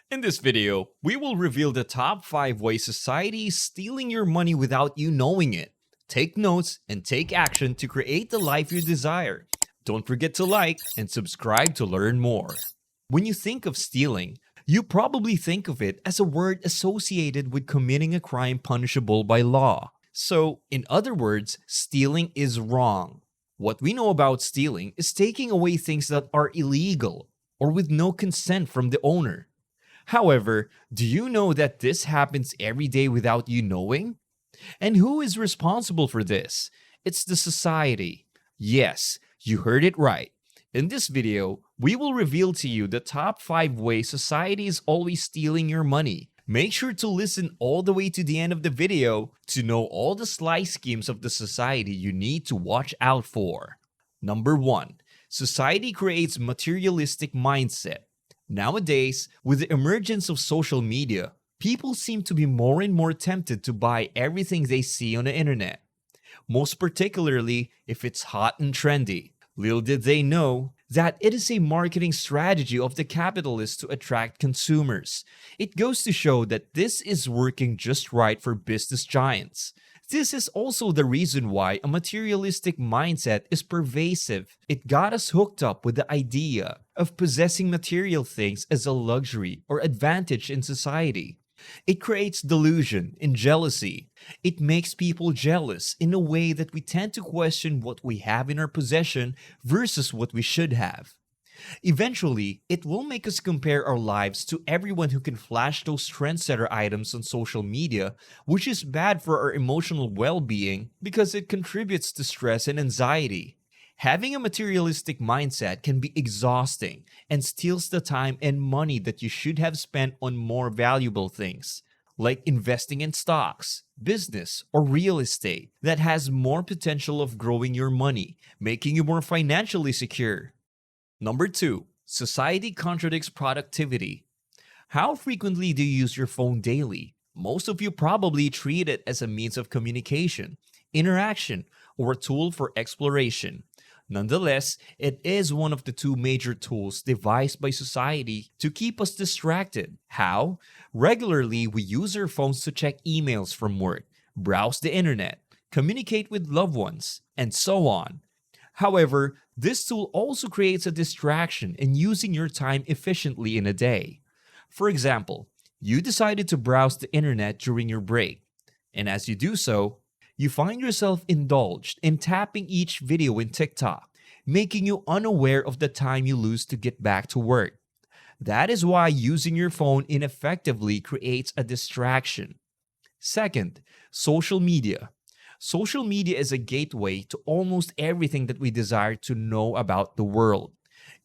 In this video, we will reveal the top 5 ways society is stealing your money without you knowing it. Take notes and take action to create the life you desire. Don't forget to like and subscribe to learn more. When you think of stealing, you probably think of it as a word associated with committing a crime punishable by law. So, in other words, stealing is wrong. What we know about stealing is taking away things that are illegal or with no consent from the owner. However, do you know that this happens every day without you knowing? And who is responsible for this? It's the society. Yes, you heard it right. In this video, we will reveal to you the top 5 ways society is always stealing your money. Make sure to listen all the way to the end of the video to know all the sly schemes of the society you need to watch out for. Number 1. Society creates materialistic mindset. Nowadays, with the emergence of social media, people seem to be more and more tempted to buy everything they see on the internet. Most particularly if it's hot and trendy. Little did they know that it is a marketing strategy of the capitalists to attract consumers. It goes to show that this is working just right for business giants. This is also the reason why a materialistic mindset is pervasive. It got us hooked up with the idea of possessing material things as a luxury or advantage in society. It creates delusion and jealousy. It makes people jealous in a way that we tend to question what we have in our possession versus what we should have. Eventually, it will make us compare our lives to everyone who can flash those trendsetter items on social media, which is bad for our emotional well-being because it contributes to stress and anxiety. Having a materialistic mindset can be exhausting and steals the time and money that you should have spent on more valuable things, like investing in stocks, business, or real estate that has more potential of growing your money, making you more financially secure. Number 2. Society contradicts productivity. How frequently do you use your phone daily? Most of you probably treat it as a means of communication, interaction, or a tool for exploration. Nonetheless, it is one of the two major tools devised by society to keep us distracted. How? Regularly, we use our phones to check emails from work, browse the internet, communicate with loved ones, and so on. However, this tool also creates a distraction in using your time efficiently in a day. For example, you decided to browse the internet during your break, and as you do so, you find yourself indulged in tapping each video in TikTok, making you unaware of the time you lose to get back to work. That is why using your phone ineffectively creates a distraction. Second, social media. Social media is a gateway to almost everything that we desire to know about the world.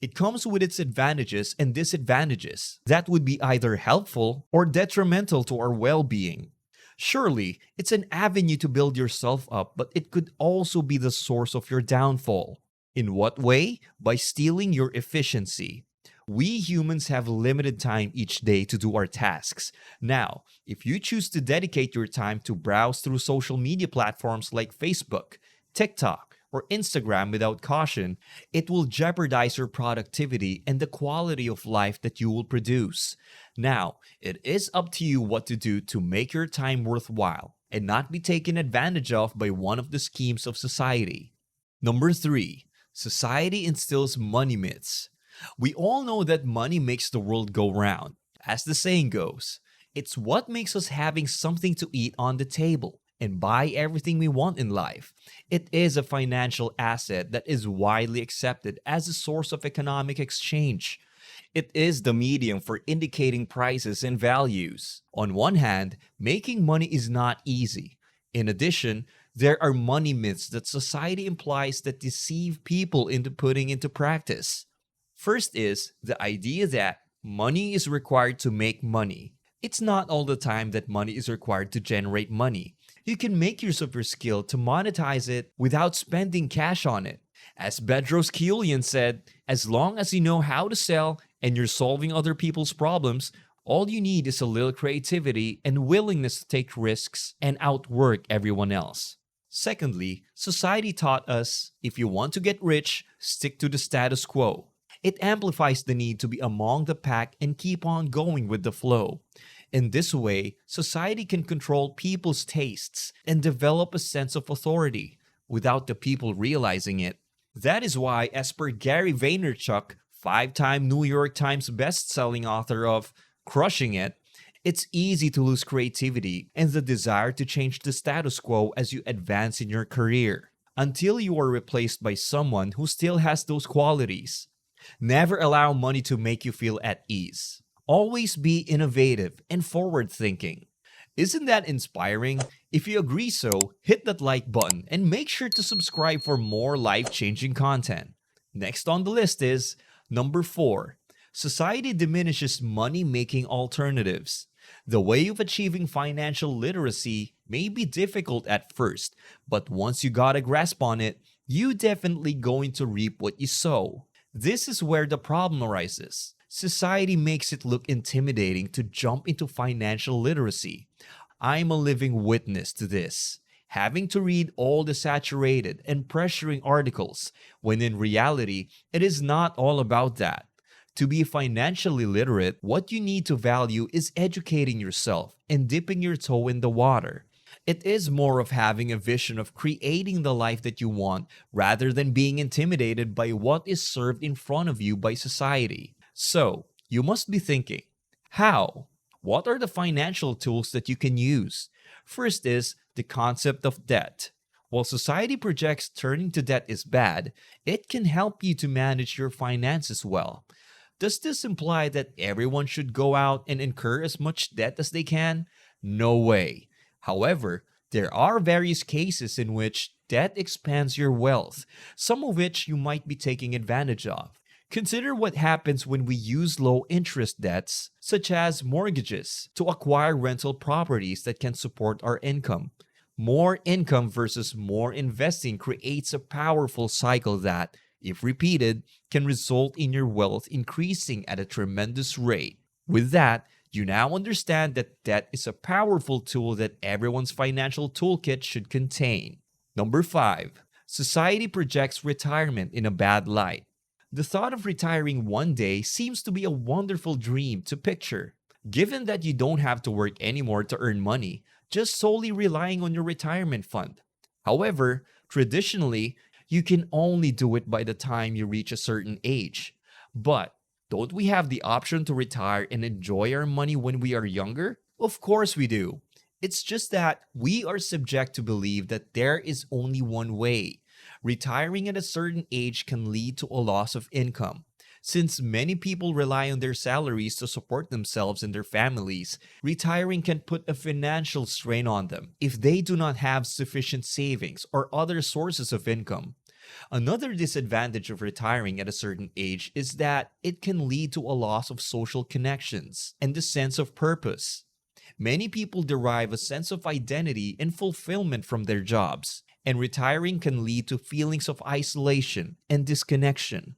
It comes with its advantages and disadvantages that would be either helpful or detrimental to our well-being. Surely, it's an avenue to build yourself up, but it could also be the source of your downfall. In what way? By stealing your efficiency. We humans have limited time each day to do our tasks. Now, if you choose to dedicate your time to browse through social media platforms like Facebook, TikTok, or Instagram without caution, it will jeopardize your productivity and the quality of life that you will produce. Now, it is up to you what to do to make your time worthwhile and not be taken advantage of by one of the schemes of society. Number 3. Society instills money myths. We all know that money makes the world go round. As the saying goes, it's what makes us having something to eat on the table and buy everything we want in life. It is a financial asset that is widely accepted as a source of economic exchange. It is the medium for indicating prices and values. On one hand, making money is not easy. In addition, there are money myths that society implies that deceive people into putting into practice. First is the idea that money is required to make money. It's not all the time that money is required to generate money. You can make use of your skill to monetize it without spending cash on it. As Bedros Keuilian said, as long as you know how to sell and you're solving other people's problems, all you need is a little creativity and willingness to take risks and outwork everyone else. Secondly, society taught us if you want to get rich, stick to the status quo. It amplifies the need to be among the pack and keep on going with the flow. In this way, society can control people's tastes and develop a sense of authority without the people realizing it. That is why, as per Gary Vaynerchuk, 5-time New York Times best-selling author of Crushing It, it's easy to lose creativity and the desire to change the status quo as you advance in your career, until you are replaced by someone who still has those qualities. Never allow money to make you feel at ease. Always be innovative and forward-thinking. Isn't that inspiring? If you agree so, hit that like button and make sure to subscribe for more life-changing content. Next on the list is number 4. Society diminishes money-making alternatives. The way of achieving financial literacy may be difficult at first, but once you got a grasp on it, you definitely going to reap what you sow. This is where the problem arises. Society makes it look intimidating to jump into financial literacy. I'm a living witness to this, having to read all the saturated and pressuring articles, when in reality, it is not all about that. To be financially literate, what you need to value is educating yourself and dipping your toe in the water. It is more of having a vision of creating the life that you want rather than being intimidated by what is served in front of you by society. So, you must be thinking, how? What are the financial tools that you can use? First is the concept of debt. While society projects turning to debt is bad, it can help you to manage your finances well. Does this imply that everyone should go out and incur as much debt as they can? No way. However, there are various cases in which debt expands your wealth, some of which you might be taking advantage of. Consider what happens when we use low-interest debts, such as mortgages, to acquire rental properties that can support our income. More income versus more investing creates a powerful cycle that, if repeated, can result in your wealth increasing at a tremendous rate. With that, you now understand that debt is a powerful tool that everyone's financial toolkit should contain. Number 5. Society projects retirement in a bad light. The thought of retiring one day seems to be a wonderful dream to picture. Given that you don't have to work anymore to earn money, just solely relying on your retirement fund. However, traditionally, you can only do it by the time you reach a certain age. But don't we have the option to retire and enjoy our money when we are younger? Of course we do. It's just that we are subject to believe that there is only one way. Retiring at a certain age can lead to a loss of income. Since many people rely on their salaries to support themselves and their families, retiring can put a financial strain on them if they do not have sufficient savings or other sources of income. Another disadvantage of retiring at a certain age is that it can lead to a loss of social connections and the sense of purpose. Many people derive a sense of identity and fulfillment from their jobs, and retiring can lead to feelings of isolation and disconnection.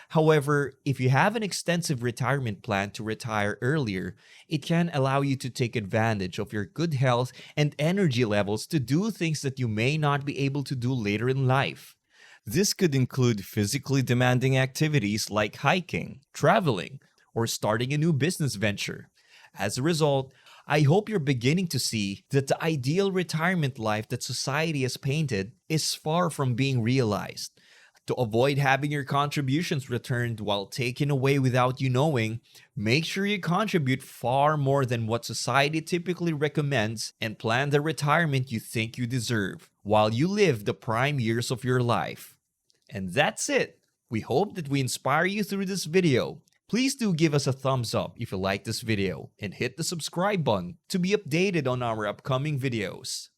However, if you have an extensive retirement plan to retire earlier, it can allow you to take advantage of your good health and energy levels to do things that you may not be able to do later in life. This could include physically demanding activities like hiking, traveling, or starting a new business venture. As a result, I hope you're beginning to see that the ideal retirement life that society has painted is far from being realized. To avoid having your contributions returned while taken away without you knowing, make sure you contribute far more than what society typically recommends and plan the retirement you think you deserve while you live the prime years of your life. And that's it. We hope that we inspire you through this video. Please do give us a thumbs up if you like this video and hit the subscribe button to be updated on our upcoming videos.